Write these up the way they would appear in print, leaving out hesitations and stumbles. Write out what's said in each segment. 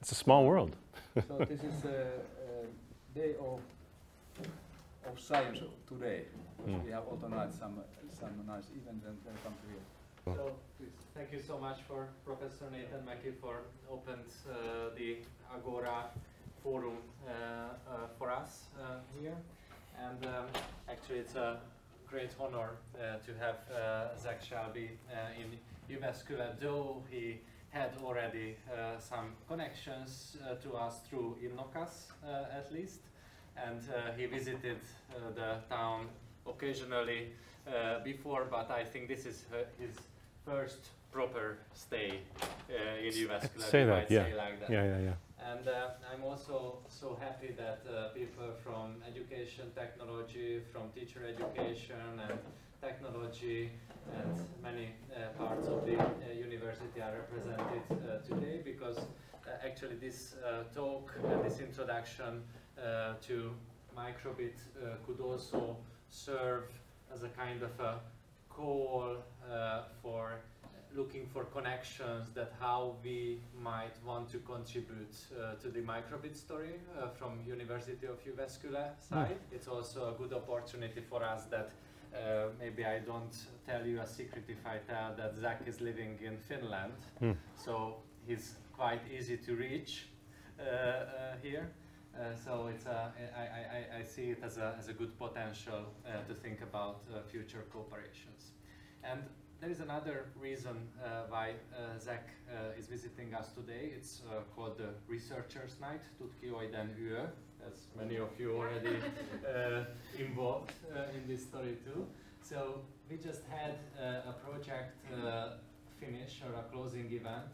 It's a small world. So this is a day of science today. We have organized some nice events and welcome to here. So please, thank you so much for Professor Nathan Mackey for opened the Agora forum for us here. And actually it's a great honor to have Zach Shelby in Jyväskylä, though he had already some connections to us through Innokas at least. And he visited the town occasionally before, but I think this is his first proper stay in Jyväskylä. Say that, yeah. Say like that. Yeah. And I'm also so happy that people from education technology, from teacher education and technology and many parts of the university are represented today, because actually this talk and this introduction to microbit could also serve as a kind of a call for looking for connections that how we might want to contribute to the microbit story from University of Jyväskylä side. It's also a good opportunity for us that maybe I don't tell you a secret if I tell that Zach is living in Finland, so he's quite easy to reach here. So it's I see it as a good potential to think about future cooperations. And there is another reason why Zach is visiting us today. It's called the Researchers' Night, Tutkijoiden Yö, as many of you already involved in this story too. So we just had a project finish or a closing event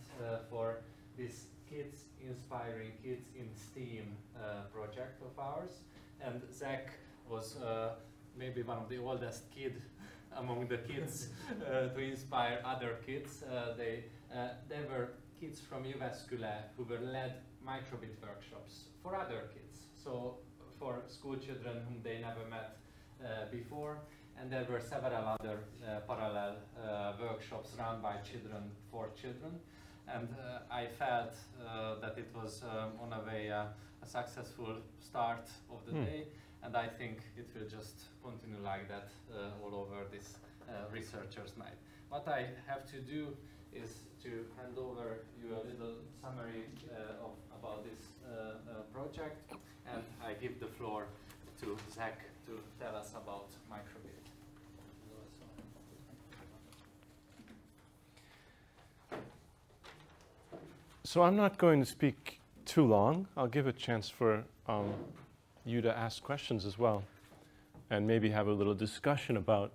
for this Inspiring Kids in STEAM project of ours. And Zach was maybe one of the oldest kids among the kids to inspire other kids. There were kids from Jyväskylä who were led microbit workshops for other kids, so for school children whom they never met before, and there were several other parallel workshops run by children for children, and I felt that it was on a way a successful start of the day. And I think it will just continue like that all over this Researchers' Night. What I have to do is to hand over you a little summary about this project, and I give the floor to Zach to tell us about microbit. So I'm not going to speak too long. I'll give a chance for you to ask questions as well, and maybe have a little discussion about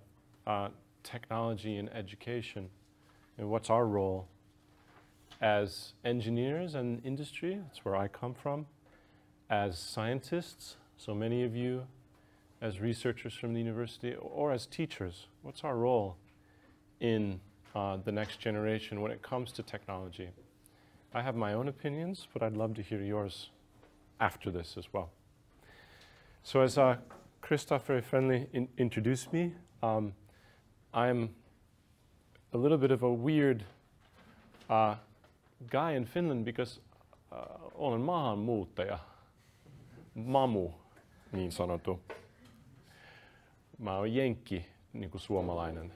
technology and education and what's our role as engineers and industry. That's where I come from. As scientists, so many of you as researchers from the university, or as teachers, what's our role in the next generation when it comes to technology? I have my own opinions, but I'd love to hear yours after this as well. So as Christoph very friendly introduced me, I'm a little bit of a weird guy in Finland because olen maahanmuuttaja, mamu niin sanottu. Mä oon jenkki, niin kuin suomalainen,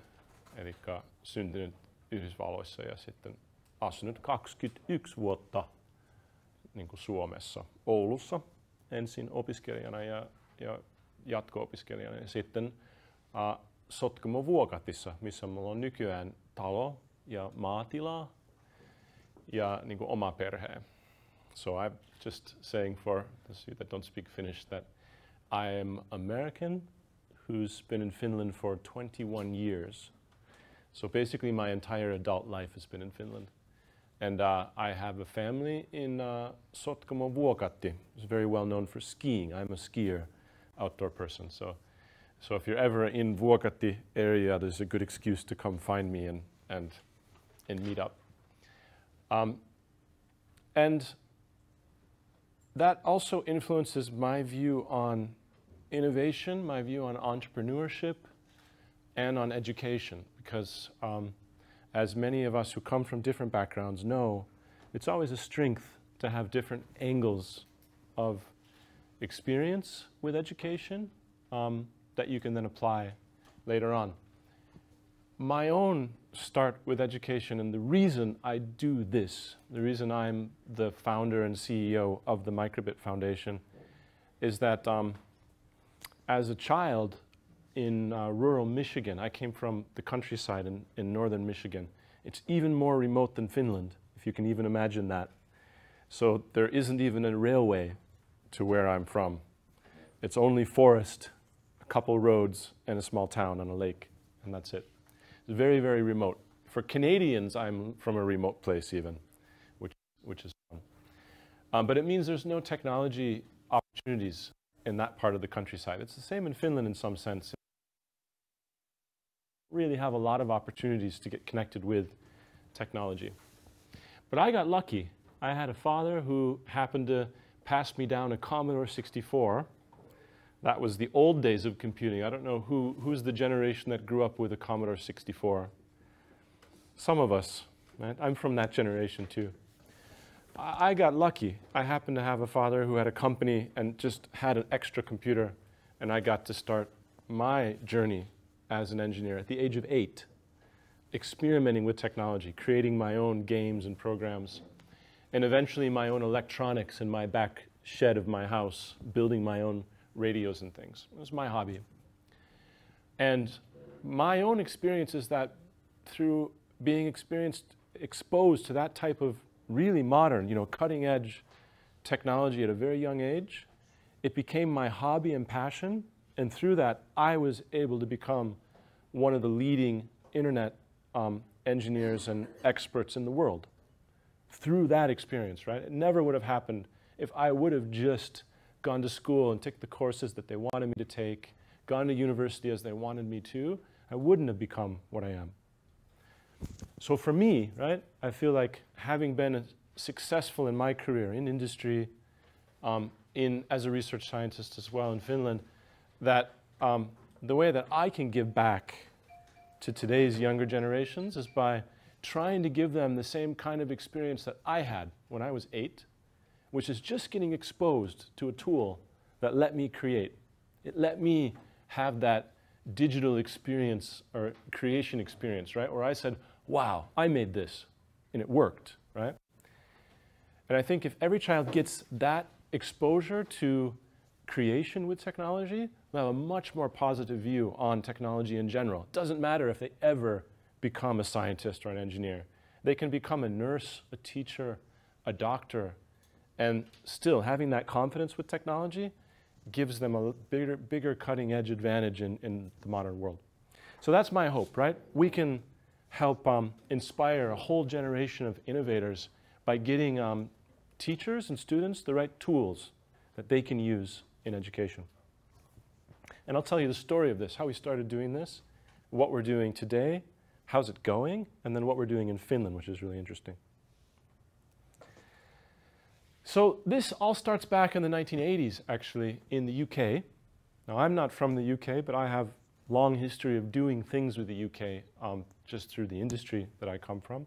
eli syntynyt Yhdysvalloissa ja sitten asunut 21 vuotta niin kuin Suomessa, Oulussa ensin opiskelijana ja jatko-opiskelijana ja sitten Sotkamo Vuokatissa, missä mulla on nykyään talo ja maatilaa ja niin kuin oma perhe. So I'm just saying for those of you that don't speak Finnish that I am American who's been in Finland for 21 years. So basically my entire adult life has been in Finland. And I have a family in Sotkamo Vuokatti. It's very well known for skiing. I'm a skier, outdoor person. So if you're ever in Vuokatti area, there's a good excuse to come find me and meet up. And that also influences my view on innovation, my view on entrepreneurship, and on education, because as many of us who come from different backgrounds know, it's always a strength to have different angles of experience with education that you can then apply later on. My own start with education, and the reason I do this, the reason I'm the founder and CEO of the Microbit Foundation, is that as a child in rural Michigan, I came from the countryside in northern Michigan. It's even more remote than Finland, if you can even imagine that. So there isn't even a railway to where I'm from. It's only forest, a couple roads, and a small town on a lake, and that's it. It's very, very remote. For Canadians, I'm from a remote place even, which is fun. But it means there's no technology opportunities in that part of the countryside. It's the same in Finland in some sense. Really have a lot of opportunities to get connected with technology. But I got lucky. I had a father who happened to pass me down a Commodore 64. That was the old days of computing. I don't know who's the generation that grew up with a Commodore 64. Some of us, right? I'm from that generation too. I got lucky. I happened to have a father who had a company and just had an extra computer, and I got to start my journey as an engineer at the age of 8, experimenting with technology, creating my own games and programs, and eventually my own electronics in my back shed of my house, building my own radios and things. It was my hobby. And my own experience is that through being exposed to that type of really modern, cutting edge technology at a very young age, it became my hobby and passion. And through that, I was able to become one of the leading internet engineers and experts in the world. Through that experience, right? It never would have happened if I would have just gone to school and took the courses that they wanted me to take, gone to university as they wanted me to. I wouldn't have become what I am. So for me, right, I feel like having been successful in my career, in industry, as a research scientist as well in Finland, that the way that I can give back to today's younger generations is by trying to give them the same kind of experience that I had when I was 8, which is just getting exposed to a tool that let me create. It let me have that digital experience or creation experience, right? Where I said, wow, I made this, and it worked, right? And I think if every child gets that exposure to creation with technology, they'll have a much more positive view on technology in general. It doesn't matter if they ever become a scientist or an engineer. They can become a nurse, a teacher, a doctor, and still having that confidence with technology gives them a bigger cutting edge advantage in the modern world. So that's my hope, right? We can help inspire a whole generation of innovators by getting teachers and students the right tools that they can use in education. And I'll tell you the story of this, how we started doing this, what we're doing today, how's it going, and then what we're doing in Finland, which is really interesting. So this all starts back in the 1980s, actually, in the UK. Now, I'm not from the UK, but I have a long history of doing things with the UK just through the industry that I come from.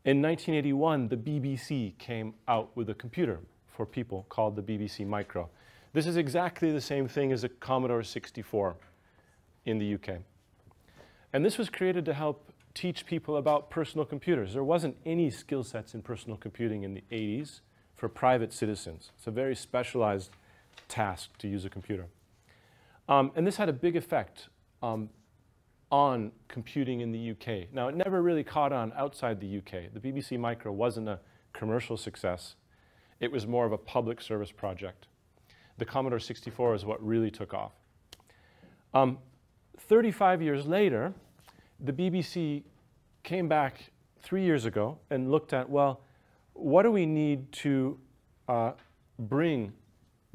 In 1981, the BBC came out with a computer for people called the BBC Micro. This is exactly the same thing as a Commodore 64 in the UK. And this was created to help teach people about personal computers. There wasn't any skill sets in personal computing in the 80s for private citizens. It's a very specialized task to use a computer. And this had a big effect on computing in the UK. Now, it never really caught on outside the UK. The BBC Micro wasn't a commercial success. It was more of a public service project. The Commodore 64 is what really took off. 35 years later, the BBC came back 3 years ago and looked at, well, what do we need to bring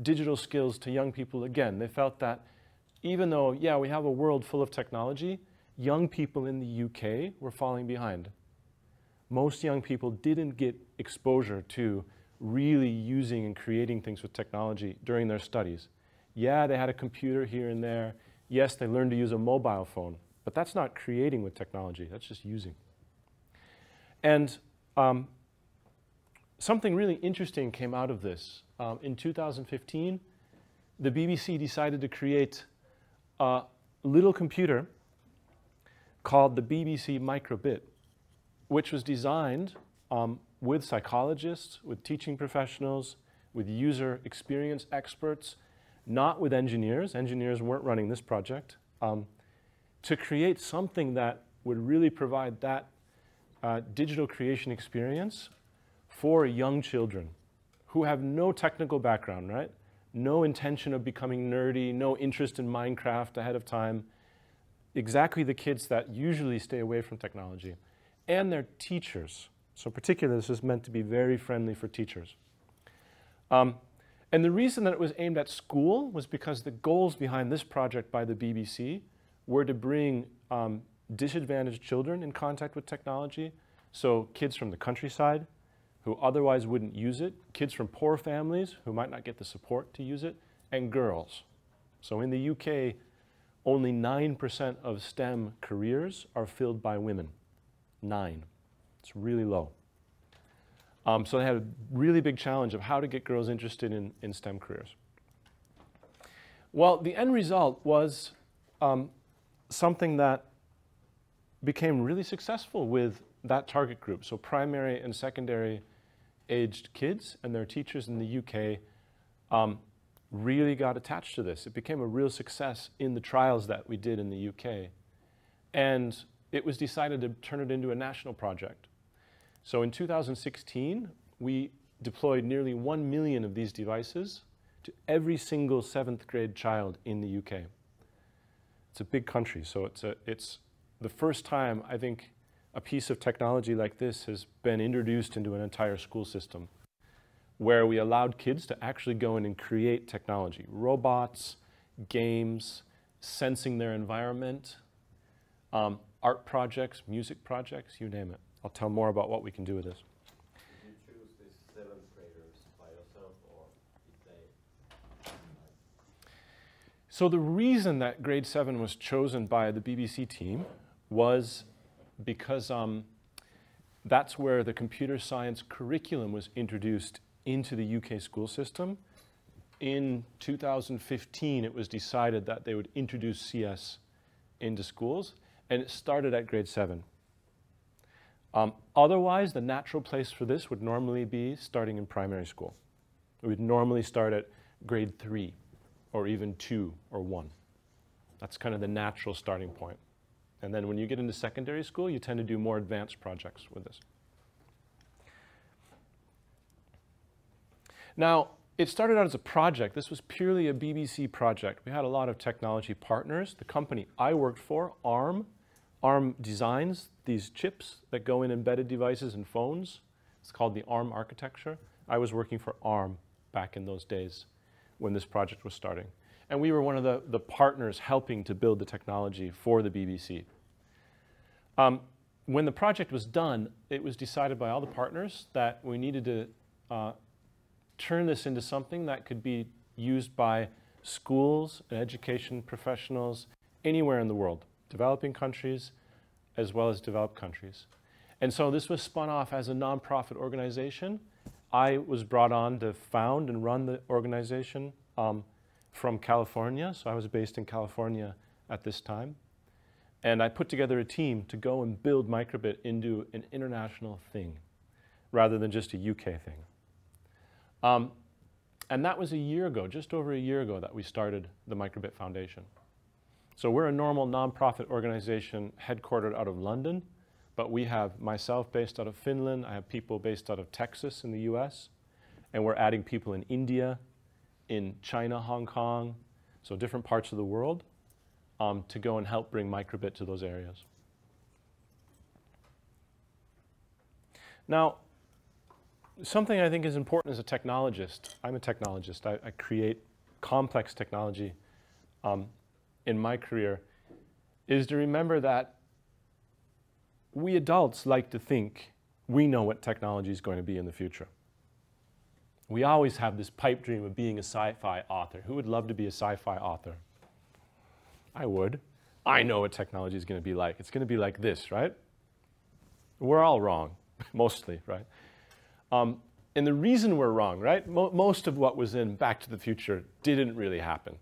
digital skills to young people again? They felt that even though, yeah, we have a world full of technology, young people in the UK were falling behind. Most young people didn't get exposure to really using and creating things with technology during their studies. Yeah, they had a computer here and there. Yes, they learned to use a mobile phone, but that's not creating with technology, that's just using. And something really interesting came out of this. In 2015, the BBC decided to create a little computer called the BBC Microbit, which was designed with psychologists, with teaching professionals, with user experience experts, not with engineers. Engineers weren't running this project, to create something that would really provide that digital creation experience for young children who have no technical background, right? No intention of becoming nerdy, no interest in Minecraft ahead of time. Exactly the kids that usually stay away from technology. And their teachers. So particularly this is meant to be very friendly for teachers. And the reason that it was aimed at school was because the goals behind this project by the BBC were to bring disadvantaged children in contact with technology. So kids from the countryside who otherwise wouldn't use it, kids from poor families who might not get the support to use it, and girls. So in the UK, only 9% of STEM careers are filled by women. 9. It's really low. So they had a really big challenge of how to get girls interested in STEM careers. Well, the end result was something that became really successful with that target group. So primary and secondary aged kids and their teachers in the UK really got attached to this. It became a real success in the trials that we did in the UK. And it was decided to turn it into a national project. So in 2016, we deployed nearly 1 million of these devices to every single 7th grade child in the UK. It's a big country, so it's the first time, I think, a piece of technology like this has been introduced into an entire school system, where we allowed kids to actually go in and create technology. Robots, games, sensing their environment, art projects, music projects, you name it. I'll tell more about what we can do with this. Did you choose these 7th graders by yourself, or did they? So the reason that grade 7 was chosen by the BBC team was because that's where the computer science curriculum was introduced into the UK school system. In 2015, it was decided that they would introduce CS into schools, and it started at grade 7. Otherwise, the natural place for this would normally be starting in primary school. We would normally start at grade 3, or even 2 or 1. That's kind of the natural starting point. And then when you get into secondary school, you tend to do more advanced projects with this. Now, it started out as a project. This was purely a BBC project. We had a lot of technology partners. The company I worked for, ARM designs these chips that go in embedded devices and phones. It's called the ARM architecture. I was working for ARM back in those days when this project was starting. And we were one of the partners helping to build the technology for the BBC. When the project was done, it was decided by all the partners that we needed to turn this into something that could be used by schools and education professionals anywhere in the world, developing countries as well as developed countries. And so this was spun off as a nonprofit organization. I was brought on to found and run the organization from California, so I was based in California at this time. And I put together a team to go and build Microbit into an international thing, rather than just a UK thing. And that was a year ago, just over a year ago, that we started the Microbit Foundation. So we're a normal nonprofit organization headquartered out of London, but we have myself based out of Finland, I have people based out of Texas in the US, and we're adding people in India, in China, Hong Kong, so different parts of the world, to go and help bring Microbit to those areas. Now, something I think is important as a technologist, I'm a technologist, I create complex technology in my career, is to remember that we adults like to think we know what technology is going to be in the future. We always have this pipe dream of being a sci-fi author. Who would love to be a sci-fi author? I would. I know what technology is going to be like. It's going to be like this, right? We're all wrong, mostly, right? And the reason we're wrong, right? Most of what was in Back to the Future didn't really happen.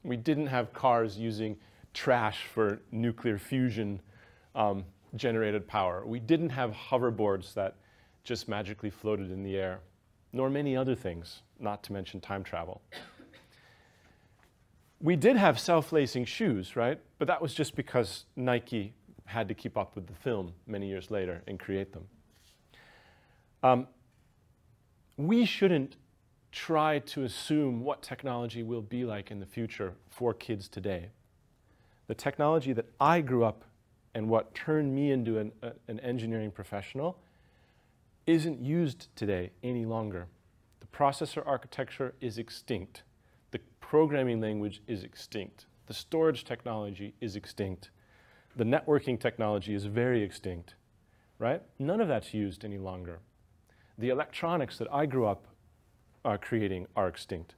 We didn't have cars using trash for nuclear fusion generated power. We didn't have hoverboards that just magically floated in the air, nor many other things, not to mention time travel. We did have self-lacing shoes, right? But that was just because Nike had to keep up with the film many years later and create them. We shouldn't try to assume what technology will be like in the future for kids today. The technology that I grew up and what turned me into an engineering professional isn't used today any longer. The processor architecture is extinct. The programming language is extinct. The storage technology is extinct. The networking technology is very extinct, right? None of that's used any longer. The electronics that I grew up creating are extinct.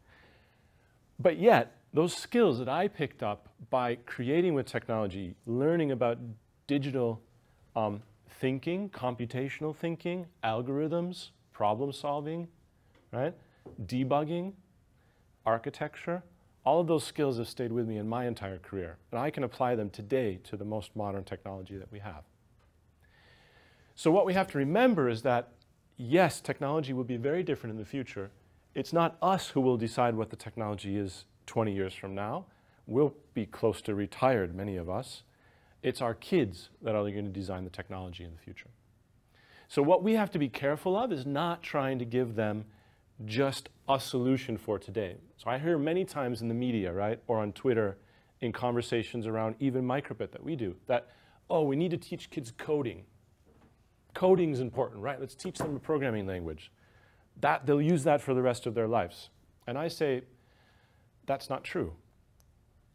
But yet, those skills that I picked up by creating with technology, learning about digital thinking, computational thinking, algorithms, problem solving, right? Debugging, architecture, all of those skills have stayed with me in my entire career. And I can apply them today to the most modern technology that we have. So what we have to remember is that, yes, technology will be very different in the future. It's not us who will decide what the technology is 20 years from now. We'll be close to retired, many of us. It's our kids that are going to design the technology in the future. So what we have to be careful of is not trying to give them just a solution for today. So I hear many times in the media, right, or on Twitter, in conversations around even microbit that we do, that, oh, we need to teach kids coding. Coding's important, right? Let's teach them a programming language. They'll use that for the rest of their lives. And I say, that's not true.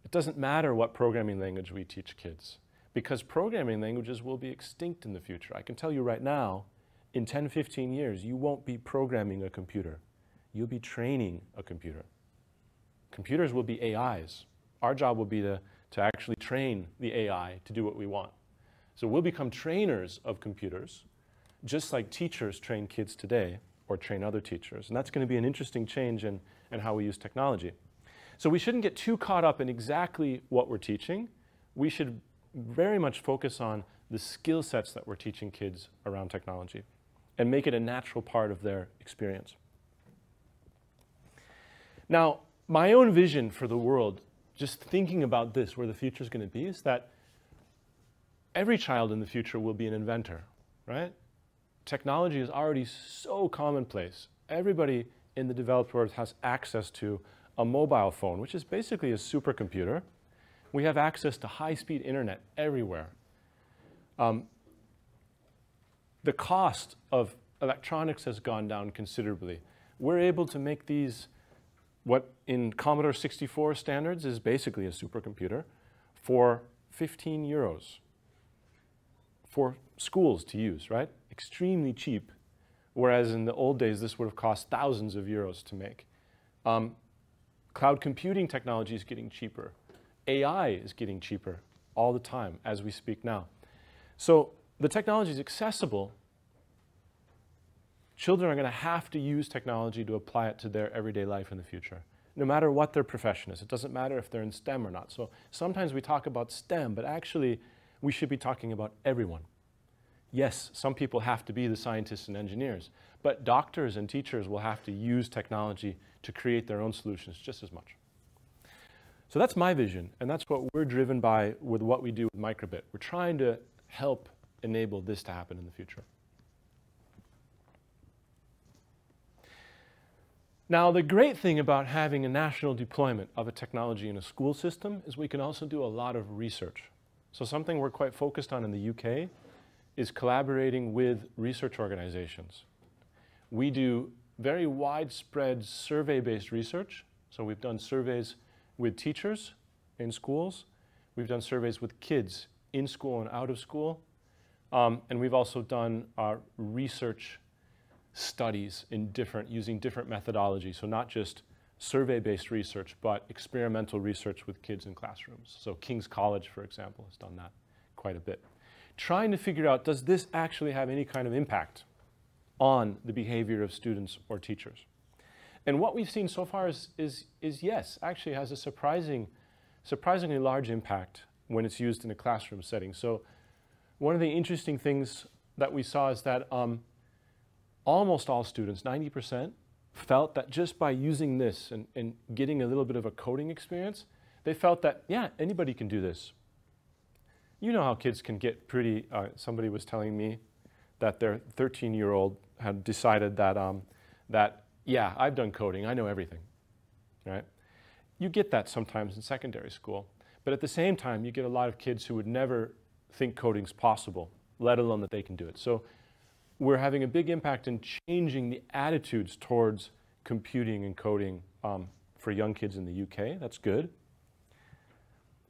It doesn't matter what programming language we teach kids, because programming languages will be extinct in the future. I can tell you right now, in 10, 15 years, you won't be programming a computer. You'll be training a computer. Computers will be AIs. Our job will be to actually train the AI to do what we want. So we'll become trainers of computers, just like teachers train kids today or train other teachers. And that's going to be an interesting change in how we use technology. So we shouldn't get too caught up in exactly what we're teaching. We should very much focus on the skill sets that we're teaching kids around technology and make it a natural part of their experience. Now, my own vision for the world, just thinking about this, where the future is going to be, is that every child in the future will be an inventor, right? Technology is already so commonplace. Everybody in the developed world has access to a mobile phone, which is basically a supercomputer. We have access to high-speed internet everywhere. The cost of electronics has gone down considerably. We're able to make these, what in Commodore 64 standards is basically a supercomputer, for 15 euros for schools to use, right? Extremely cheap, whereas in the old days this would have cost thousands of euros to make. Cloud computing technology is getting cheaper. AI is getting cheaper all the time as we speak now. So the technology is accessible. Children are going to have to use technology to apply it to their everyday life in the future, no matter what their profession is. It doesn't matter if they're in STEM or not. So sometimes we talk about STEM, but actually we should be talking about everyone. Yes, some people have to be the scientists and engineers, but doctors and teachers will have to use technology to create their own solutions just as much. So that's my vision, and that's what we're driven by with what we do with Microbit. We're trying to help enable this to happen in the future. Now, the great thing about having a national deployment of a technology in a school system is we can also do a lot of research. So something we're quite focused on in the UK is collaborating with research organizations. We do very widespread survey-based research. So we've done surveys with teachers in schools. We've done surveys with kids in school and out of school. And we've also done research studies in using different methodologies. So not just survey-based research, but experimental research with kids in classrooms. So King's College, for example, has done that quite a bit. Trying to figure out, does this actually have any kind of impact on the behavior of students or teachers. And what we've seen so far is yes, actually has a surprisingly large impact when it's used in a classroom setting. So one of the interesting things that we saw is that almost all students, 90%, felt that just by using this and getting a little bit of a coding experience, they felt that, yeah, anybody can do this. You know how kids can get pretty, somebody was telling me that their 13-year-old had decided that, yeah, I've done coding, I know everything, right? You get that sometimes in secondary school, but at the same time, you get a lot of kids who would never think coding's possible, let alone that they can do it. So we're having a big impact in changing the attitudes towards computing and coding for young kids in the UK. That's good.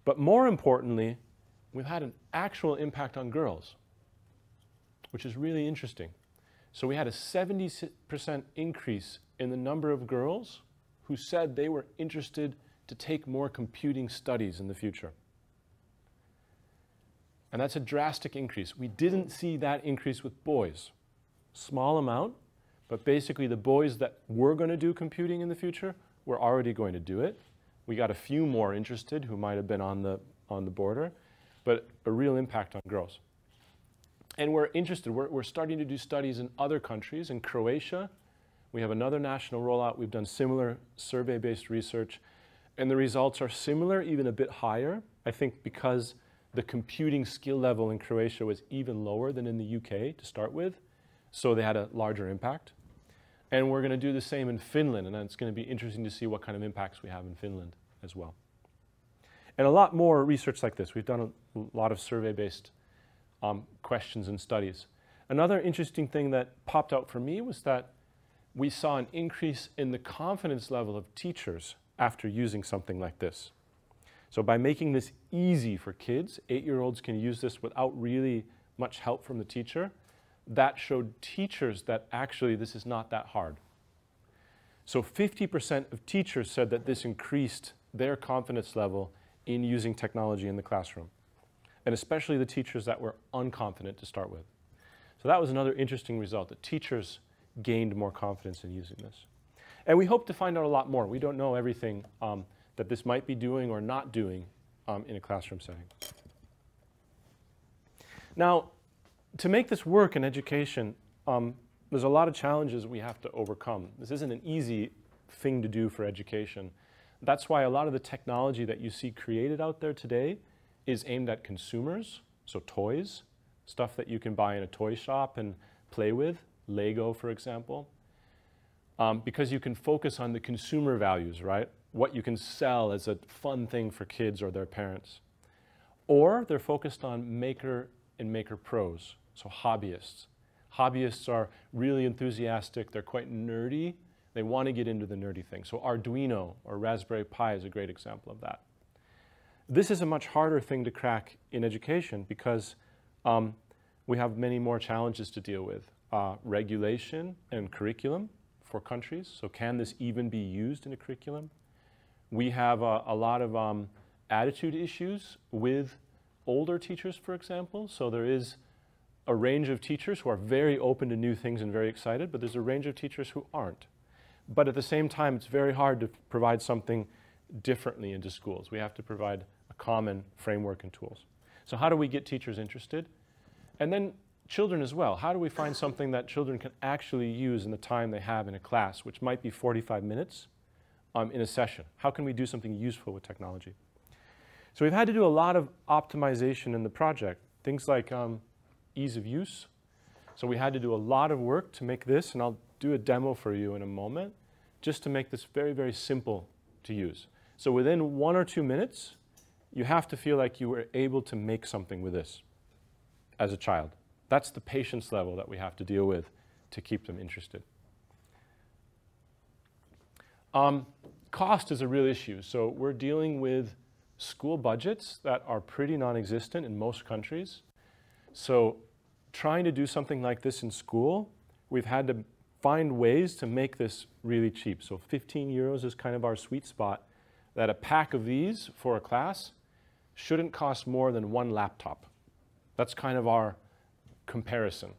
But more importantly, we've had an actual impact on girls, which is really interesting. So we had a 70% increase in the number of girls who said they were interested to take more computing studies in the future. And that's a drastic increase. We didn't see that increase with boys. Small amount, but basically the boys that were going to do computing in the future were already going to do it. We got a few more interested who might have been on the border, but a real impact on girls. And we're interested, we're starting to do studies in other countries. In Croatia, we have another national rollout. We've done similar survey-based research, and the results are similar, even a bit higher. I think because the computing skill level in Croatia was even lower than in the UK to start with, so they had a larger impact. And we're going to do the same in Finland, and it's going to be interesting to see what kind of impacts we have in Finland as well. And a lot more research like this. We've done a lot of survey-based questions and studies. Another interesting thing that popped out for me was that we saw an increase in the confidence level of teachers after using something like this. So by making this easy for kids, 8-year-olds can use this without really much help from the teacher, that showed teachers that actually this is not that hard. So 50% of teachers said that this increased their confidence level in using technology in the classroom, and especially the teachers that were unconfident to start with. So that was another interesting result, that teachers gained more confidence in using this. And we hope to find out a lot more. We don't know everything that this might be doing or not doing in a classroom setting. Now, to make this work in education, there's a lot of challenges we have to overcome. This isn't an easy thing to do for education. That's why a lot of the technology that you see created out there today is aimed at consumers, so toys, stuff that you can buy in a toy shop and play with, Lego, for example, because you can focus on the consumer values, right? What you can sell as a fun thing for kids or their parents. Or they're focused on maker and maker pros, so hobbyists. Hobbyists are really enthusiastic, they're quite nerdy, they want to get into the nerdy thing. So Arduino or Raspberry Pi is a great example of that. This is a much harder thing to crack in education because we have many more challenges to deal with. Regulation and curriculum for countries. So can this even be used in a curriculum? We have a lot of attitude issues with older teachers, for example. So there is a range of teachers who are very open to new things and very excited, but there's a range of teachers who aren't. But at the same time, it's very hard to provide something differently into schools. We have to provide a common framework and tools. So how do we get teachers interested? And then children as well. How do we find something that children can actually use in the time they have in a class, which might be 45 minutes in a session? How can we do something useful with technology? So we've had to do a lot of optimization in the project. Things like ease of use. So we had to do a lot of work to make this, and I'll do a demo for you in a moment, just to make this very, very simple to use. So within 1 or 2 minutes, you have to feel like you were able to make something with this as a child. That's the patience level that we have to deal with to keep them interested. Cost is a real issue. So we're dealing with school budgets that are pretty non-existent in most countries. So trying to do something like this in school, we've had to find ways to make this really cheap. So 15 euros is kind of our sweet spot, that a pack of these for a class shouldn't cost more than 1 laptop. That's kind of our comparison.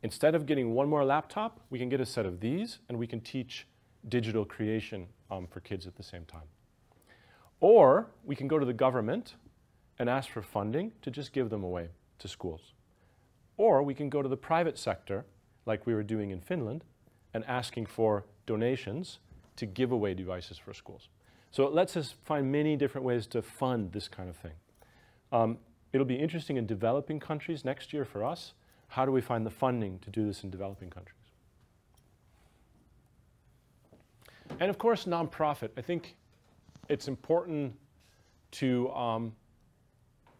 instead of getting one more laptop, we can get a set of these and we can teach digital creation for kids at the same time. Or we can go to the government and ask for funding to just give them away to schools. Or we can go to the private sector, like we were doing in Finland, and asking for donations to give away devices for schools. So it lets us find many different ways to fund this kind of thing. It'll be interesting in developing countries next year for us. How do we find the funding to do this in developing countries? And of course, nonprofit. I think it's important to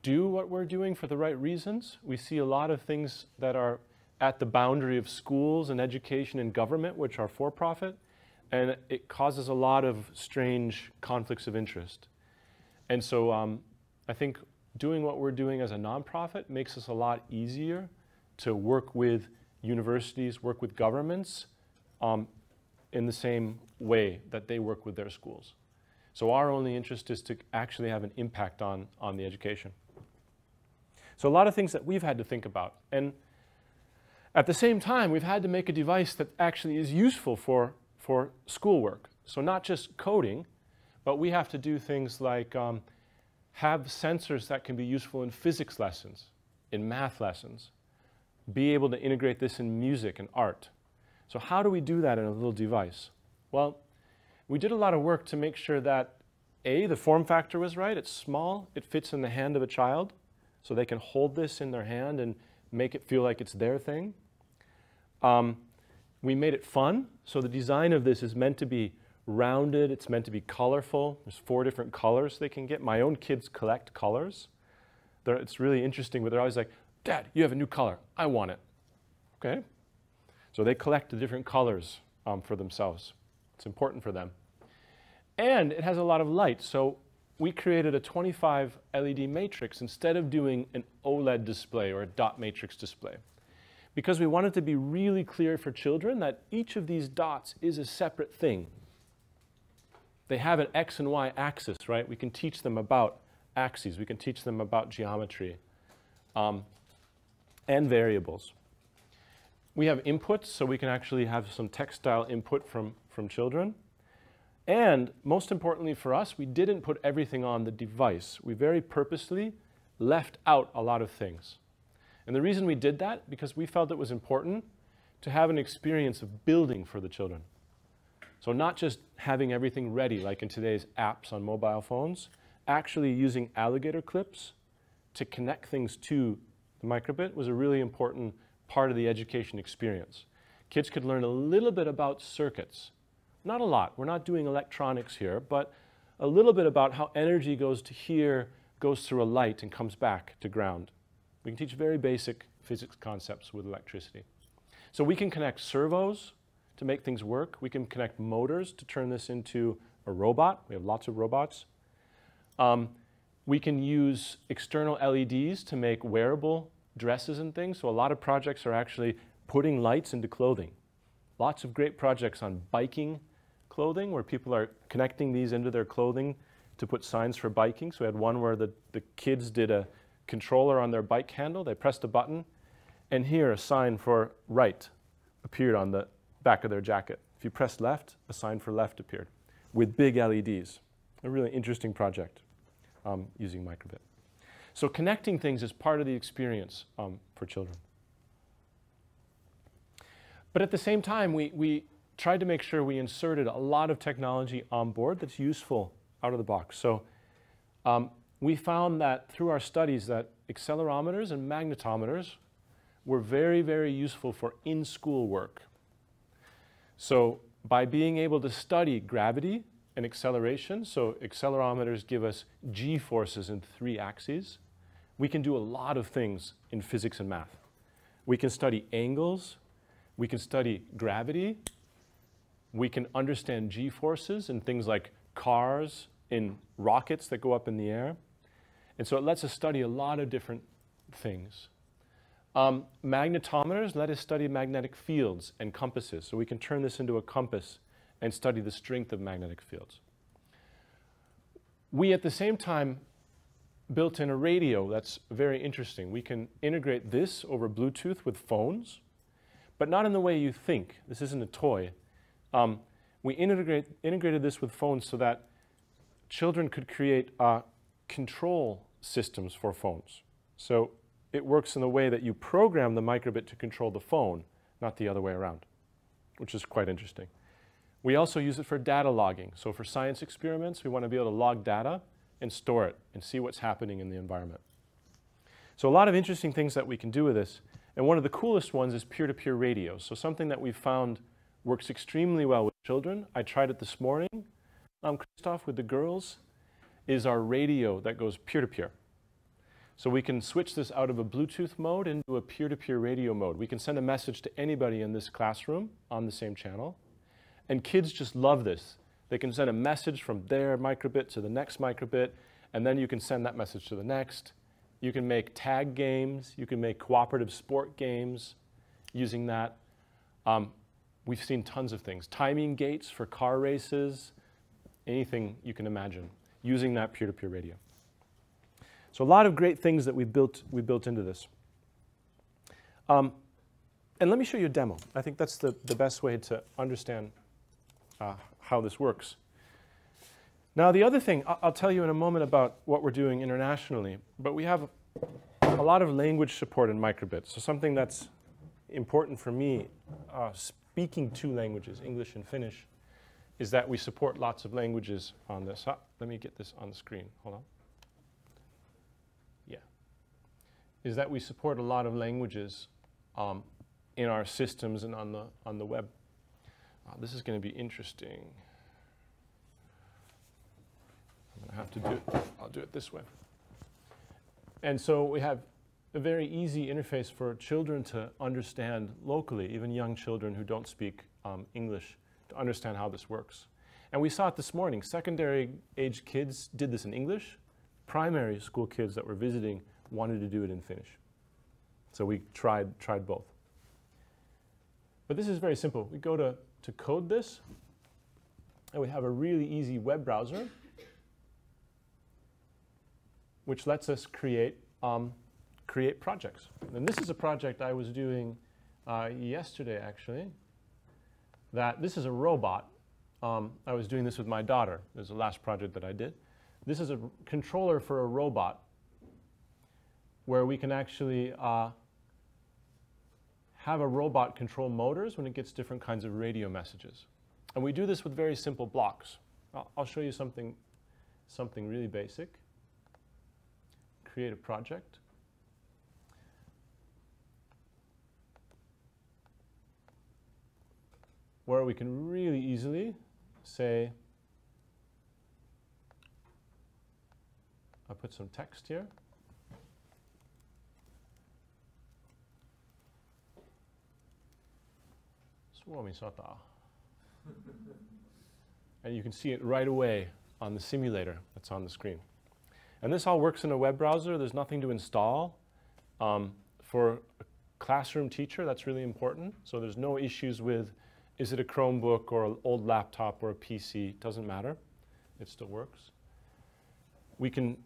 do what we're doing for the right reasons. We see a lot of things that are at the boundary of schools and education and government, which are for-profit, and it causes a lot of strange conflicts of interest. And so I think doing what we're doing as a nonprofit makes us a lot easier to work with universities, work with governments in the same way that they work with their schools. So our only interest is to actually have an impact on the education. So a lot of things that we've had to think about. And at the same time, we've had to make a device that actually is useful for schoolwork. So not just coding, but we have to do things like have sensors that can be useful in physics lessons, in math lessons, be able to integrate this in music and art. So how do we do that in a little device? Well, we did a lot of work to make sure that A, the form factor was right. It's small, it fits in the hand of a child, so they can hold this in their hand and make it feel like it's their thing. We made it fun, so the design of this is meant to be rounded, it's meant to be colorful. There's 4 different colors they can get. My own kids collect colors. It's really interesting, but they're always like, Dad, you have a new color, I want it. Okay. So they collect the different colors for themselves. It's important for them. And it has a lot of light, so we created a 25 LED matrix instead of doing an OLED display or a dot matrix display. Because we wanted to be really clear for children that each of these dots is a separate thing. They have an X and Y axis, right? We can teach them about axes. We can teach them about geometry and variables. We have inputs, so we can actually have some textile input from children. And most importantly for us, we didn't put everything on the device. We very purposely left out a lot of things. And the reason we did that, because we felt it was important to have an experience of building for the children. So not just having everything ready, like in today's apps on mobile phones, actually using alligator clips to connect things to the microbit was a really important part of the education experience. Kids could learn a little bit about circuits. Not a lot. We're not doing electronics here, but a little bit about how energy goes to here, goes through a light, and comes back to ground. We can teach very basic physics concepts with electricity. So we can connect servos to make things work. We can connect motors to turn this into a robot. We have lots of robots. We can use external LEDs to make wearable dresses and things. So a lot of projects are actually putting lights into clothing. Lots of great projects on biking clothing where people are connecting these into their clothing to put signs for biking. So we had one where the kids did a controller on their bike handle. They pressed a button, and here a sign for right appeared on the back of their jacket. If you pressed left, a sign for left appeared with big LEDs. A really interesting project using microbit. So connecting things is part of the experience for children. But at the same time, we tried to make sure we inserted a lot of technology on board that's useful out of the box. So we found that through our studies that accelerometers and magnetometers were very, very useful for in-school work. So by being able to study gravity and acceleration, so accelerometers give us g-forces in 3 axes, we can do a lot of things in physics and math. We can study angles, we can study gravity, we can understand g-forces in things like cars, in rockets that go up in the air. And so it lets us study a lot of different things. Magnetometers let us study magnetic fields and compasses. So we can turn this into a compass and study the strength of magnetic fields. We, at the same time, built in a radio that's very interesting. We can integrate this over Bluetooth with phones, but not in the way you think. This isn't a toy. We integrated this with phones so that children could create control systems for phones. So it works in the way that you program the microbit to control the phone, not the other way around, which is quite interesting. We also use it for data logging. So for science experiments, we want to be able to log data and store it and see what's happening in the environment. So a lot of interesting things that we can do with this. And one of the coolest ones is peer-to-peer radio. So something that we've found works extremely well with children. I tried it this morning, Christoph, with the girls, is our radio that goes peer-to-peer. So we can switch this out of a Bluetooth mode into a peer-to-peer radio mode. We can send a message to anybody in this classroom on the same channel. And kids just love this. They can send a message from their microbit to the next microbit, and then you can send that message to the next. You can make tag games. You can make cooperative sport games using that. We've seen tons of things. Timing gates for car races, anything you can imagine, using that peer-to-peer radio. So a lot of great things that we built into this. And let me show you a demo. I think that's the best way to understand how this works. Now the other thing, I'll tell you in a moment about what we're doing internationally, but we have a lot of language support in microbits. So something that's important for me, speaking two languages, English and Finnish, is that we support lots of languages on this. Let me get this on the screen. Hold on. Yeah. Is that we support a lot of languages in our systems and on the web. This is going to be interesting. I'm going to have to do it. I'll do it this way. And so we have a very easy interface for children to understand locally, even young children who don't speak English, to understand how this works. And we saw it this morning. Secondary age kids did this in English. Primary school kids that were visiting wanted to do it in Finnish. So we tried both. But this is very simple. We go to code this, and we have a really easy web browser which lets us create projects. And this is a project I was doing yesterday, actually. This is a robot. I was doing this with my daughter. This is the last project that I did. This is a controller for a robot where we can actually have a robot control motors when it gets different kinds of radio messages. And we do this with very simple blocks. I'll show you something really basic. Create a project. Where we can really easily say, I'll put some text here. Suomi-100. And you can see it right away on the simulator that's on the screen. And this all works in a web browser. There's nothing to install. For a classroom teacher, that's really important. So there's no issues with, is it a Chromebook or an old laptop or a PC? It doesn't matter. It still works. We can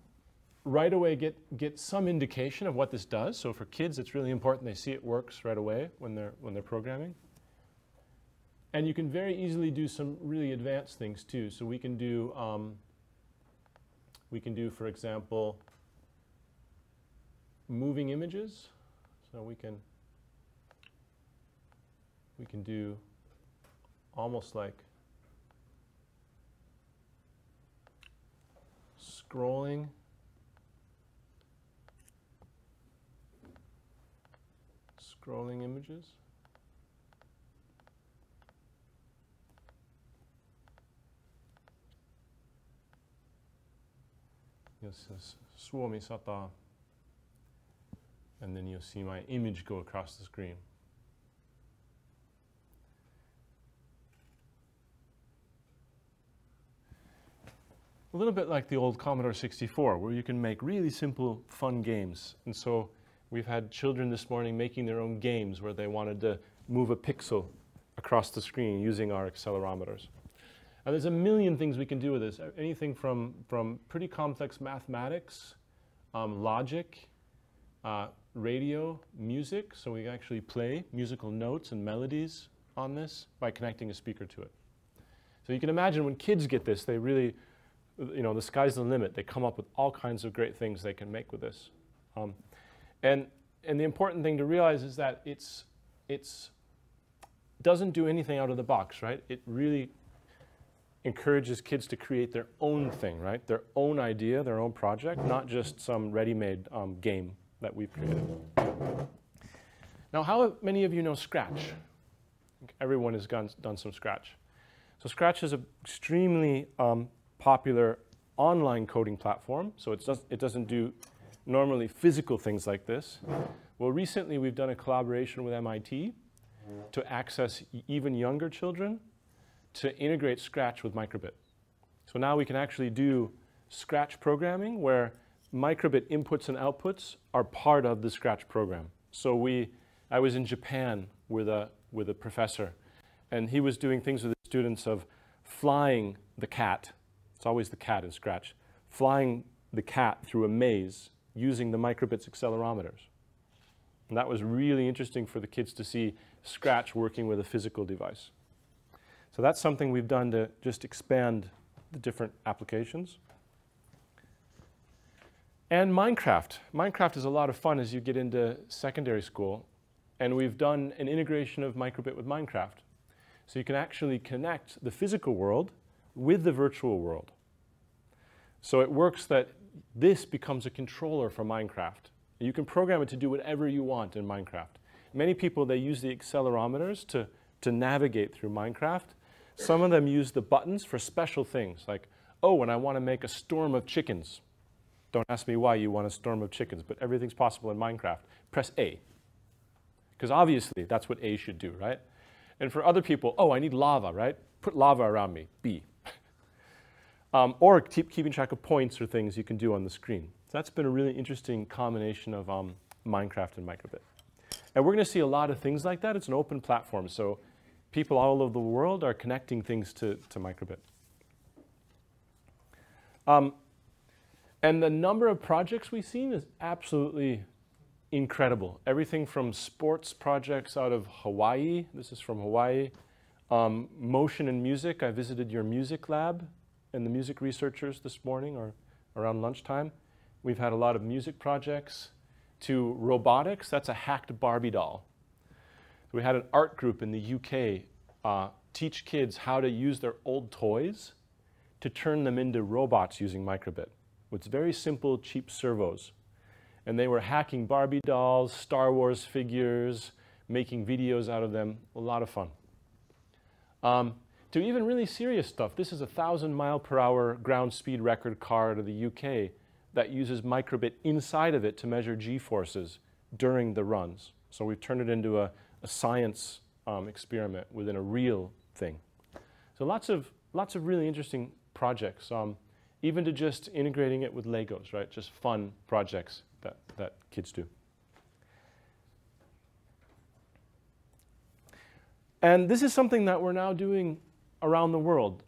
right away get some indication of what this does. So for kids, it's really important they see it works right away when they're programming. And you can very easily do some really advanced things too. So we can do, for example, moving images. So we can do almost like scrolling. Scrolling images. This is Suomi-100, and then you'll see my image go across the screen. A little bit like the old Commodore 64, where you can make really simple, fun games. And so we've had children this morning making their own games where they wanted to move a pixel across the screen using our accelerometers. And there's a million things we can do with this. Anything from pretty complex mathematics, logic, radio music, so we actually play musical notes and melodies on this by connecting a speaker to it. So you can imagine when kids get this, they really, you know, the sky's the limit. They come up with all kinds of great things they can make with this. And the important thing to realize is that it's doesn't do anything out of the box, right? It really encourages kids to create their own thing, right? Their own idea, their own project, not just some ready-made game that we've created. Now, how many of you know Scratch? I think everyone has done some Scratch. So Scratch is an extremely popular online coding platform. So it doesn't do normally physical things like this. Well, recently we've done a collaboration with MIT to access even younger children to integrate Scratch with microbit. So now we can actually do Scratch programming where microbit inputs and outputs are part of the Scratch program. So I was in Japan with a professor, and he was doing things with the students of flying the cat. It's always the cat in Scratch. Flying the cat through a maze using the microbit's accelerometers. And that was really interesting for the kids to see Scratch working with a physical device. So that's something we've done to just expand the different applications. And Minecraft. Minecraft is a lot of fun as you get into secondary school. And we've done an integration of microbit with Minecraft. So you can actually connect the physical world with the virtual world. So it works that this becomes a controller for Minecraft. You can program it to do whatever you want in Minecraft. Many people, they use the accelerometers to navigate through Minecraft. Some of them use the buttons for special things, like, oh, when I want to make a storm of chickens. Don't ask me why you want a storm of chickens, but everything's possible in Minecraft. Press A. Because obviously, that's what A should do, right? And for other people, oh, I need lava, right? Put lava around me, B. Or keeping track of points or things you can do on the screen. So that's been a really interesting combination of Minecraft and microbit. And we're going to see a lot of things like that. It's an open platform, so people all over the world are connecting things to microbit. And the number of projects we've seen is absolutely incredible. Everything from sports projects out of Hawaii. This is from Hawaii. Motion and music. I visited your music lab and the music researchers this morning or around lunchtime. We've had a lot of music projects. To robotics, that's a hacked Barbie doll. We had an art group in the UK teach kids how to use their old toys to turn them into robots using microbit with very simple, cheap servos. And they were hacking Barbie dolls, Star Wars figures, making videos out of them. A lot of fun. To even really serious stuff. This is a 1,000-mile-per-hour ground speed record car out of the UK that uses microbit inside of it to measure G-forces during the runs. So we've turned it into a science experiment within a real thing. So lots of really interesting projects, even to just integrating it with Legos, right? Just fun projects that kids do. And this is something that we're now doing around the world.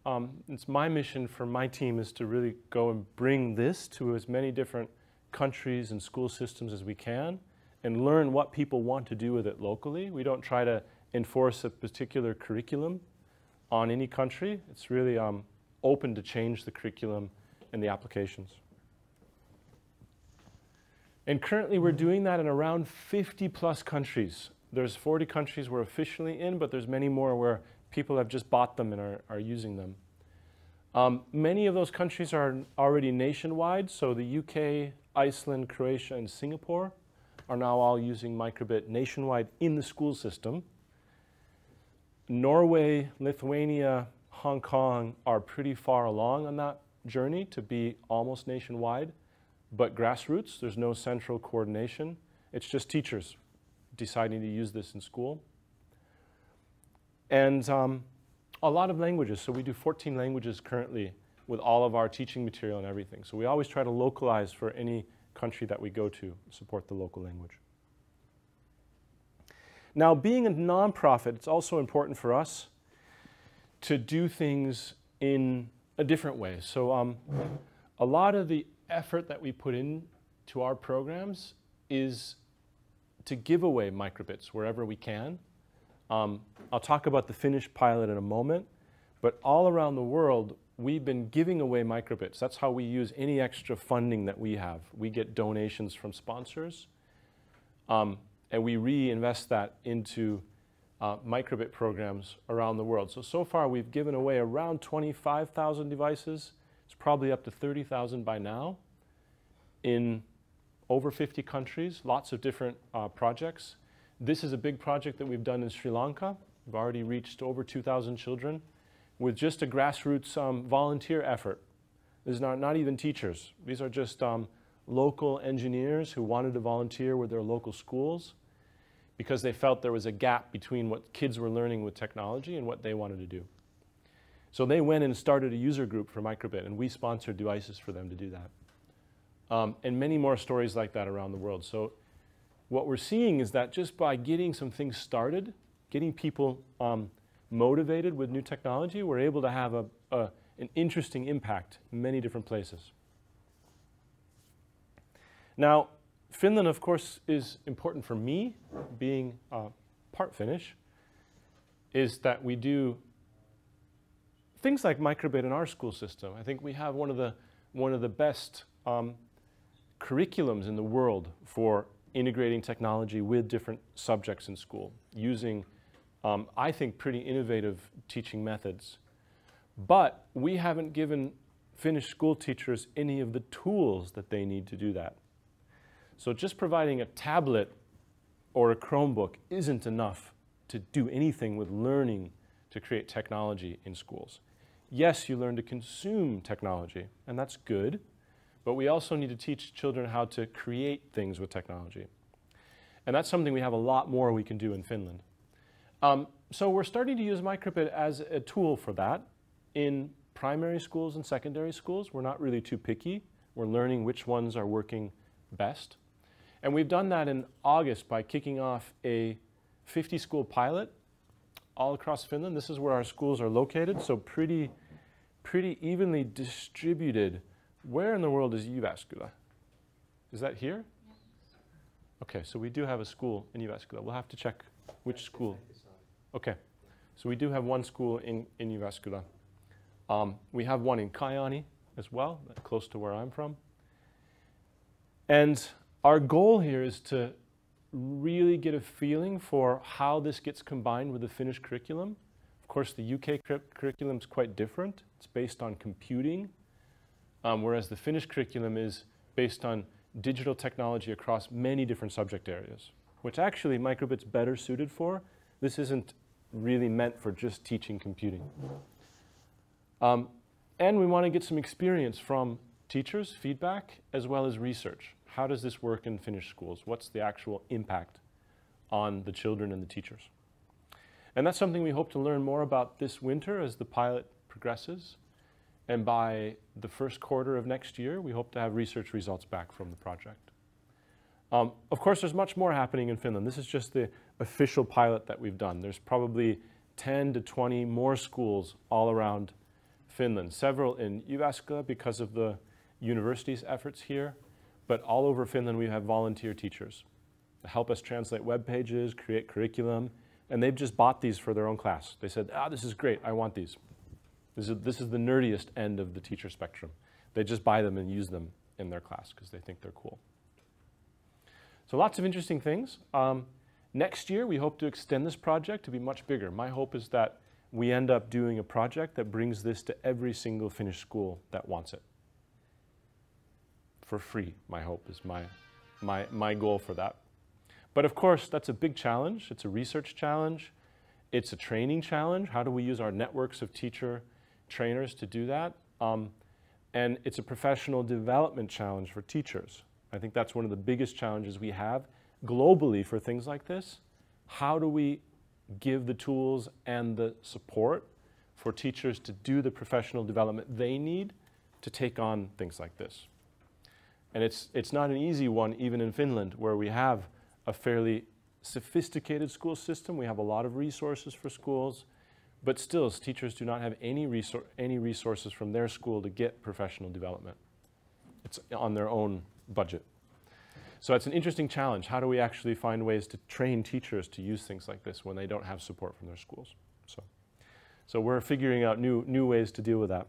It's my mission for my team is to really go and bring this to as many different countries and school systems as we can and learn what people want to do with it locally. We don't try to enforce a particular curriculum on any country. It's really open to change the curriculum and the applications. And currently we're doing that in around 50+ countries. There's 40 countries we're officially in, but there's many more where people have just bought them and are using them. Many of those countries are already nationwide, so the UK, Iceland, Croatia, and Singapore are now all using microbit nationwide in the school system. Norway, Lithuania, Hong Kong are pretty far along on that journey to be almost nationwide, but grassroots, there's no central coordination. It's just teachers deciding to use this in school. And a lot of languages. So we do 14 languages currently with all of our teaching material and everything. So we always try to localize for any country that we go to, support the local language. Now, being a nonprofit, it's also important for us to do things in a different way. So a lot of the effort that we put into our programs is to give away microbits wherever we can. I'll talk about the Finnish pilot in a moment, but all around the world, we've been giving away microbits. That's how we use any extra funding that we have. We get donations from sponsors, and we reinvest that into microbit programs around the world. So far we've given away around 25,000 devices. It's probably up to 30,000 by now in over 50 countries, lots of different projects. This is a big project that we've done in Sri Lanka. We've already reached over 2,000 children with just a grassroots volunteer effort. This is not even teachers. These are just local engineers who wanted to volunteer with their local schools because they felt there was a gap between what kids were learning with technology and what they wanted to do. So they went and started a user group for microbit, and we sponsored devices for them to do that. And many more stories like that around the world. So what we're seeing is that just by getting some things started, getting people motivated with new technology, we're able to have an interesting impact in many different places. Now, Finland, of course, is important for me, being part Finnish, is that we do things like microbit in our school system. I think we have one of the best curriculums in the world for integrating technology with different subjects in school, using, I think, pretty innovative teaching methods. But we haven't given Finnish school teachers any of the tools that they need to do that. So just providing a tablet or a Chromebook isn't enough to do anything with learning to create technology in schools. Yes, you learn to consume technology, and that's good, but we also need to teach children how to create things with technology. And that's something we have a lot more we can do in Finland. So we're starting to use microbit as a tool for that in primary schools and secondary schools. We're not really too picky. We're learning which ones are working best. And we've done that in August by kicking off a 50-school pilot all across Finland. This is where our schools are located, so pretty evenly distributed. Where in the world is Jyväskylä? Is that here? Yes. Okay, so we do have a school in Jyväskylä. We'll have to check which school. Okay, so we do have one school in Jyväskylä. We have one in Kajaani as well, close to where I'm from. And our goal here is to really get a feeling for how this gets combined with the Finnish curriculum. Of course, the UK curriculum is quite different. It's based on computing, whereas the Finnish curriculum is based on digital technology across many different subject areas, which actually microbit's better suited for. This isn't really meant for just teaching computing. And we want to get some experience from teachers, feedback, as well as research. How does this work in Finnish schools? What's the actual impact on the children and the teachers? And that's something we hope to learn more about this winter as the pilot progresses. And by the first quarter of next year, we hope to have research results back from the project. Of course, there's much more happening in Finland. This is just the official pilot that we've done. There's probably 10 to 20 more schools all around Finland, several in Jyväskylä because of the university's efforts here. But all over Finland, we have volunteer teachers to help us translate web pages, create curriculum, and they've just bought these for their own class. They said, this is great, I want these. This is the nerdiest end of the teacher spectrum. They just buy them and use them in their class because they think they're cool. So lots of interesting things. Next year, we hope to extend this project to be much bigger. My hope is that we end up doing a project that brings this to every single Finnish school that wants it. For free, my hope is my goal for that. But of course, that's a big challenge. It's a research challenge. It's a training challenge. How do we use our networks of teacher trainers to do that? And it's a professional development challenge for teachers. I think that's one of the biggest challenges we have globally for things like this. How do we give the tools and the support for teachers to do the professional development they need to take on things like this? And it's not an easy one, even in Finland, where we have a fairly sophisticated school system. We have a lot of resources for schools, but still, teachers do not have any resources from their school to get professional development. It's on their own budget. So it's an interesting challenge. How do we actually find ways to train teachers to use things like this when they don't have support from their schools? So we're figuring out new ways to deal with that.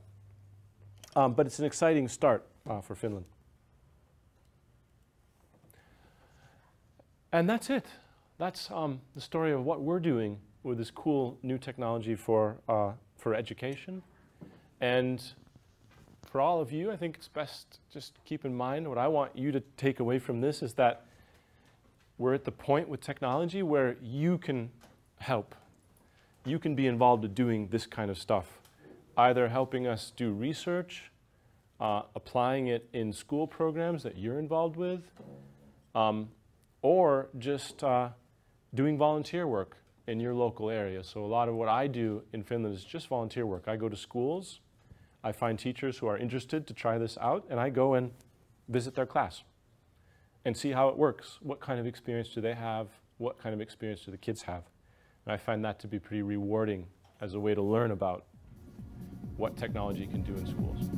But it's an exciting start for Finland. And that's it. That's the story of what we're doing with this cool new technology for education. And for all of you, I think it's best just keep in mind what I want you to take away from this is that we're at the point with technology where you can help. You can be involved in doing this kind of stuff, either helping us do research, applying it in school programs that you're involved with, or just doing volunteer work in your local area. So a lot of what I do in Finland is just volunteer work. I go to schools, I find teachers who are interested to try this out, and I go and visit their class and see how it works. What kind of experience do they have? What kind of experience do the kids have? And I find that to be pretty rewarding as a way to learn about what technology can do in schools.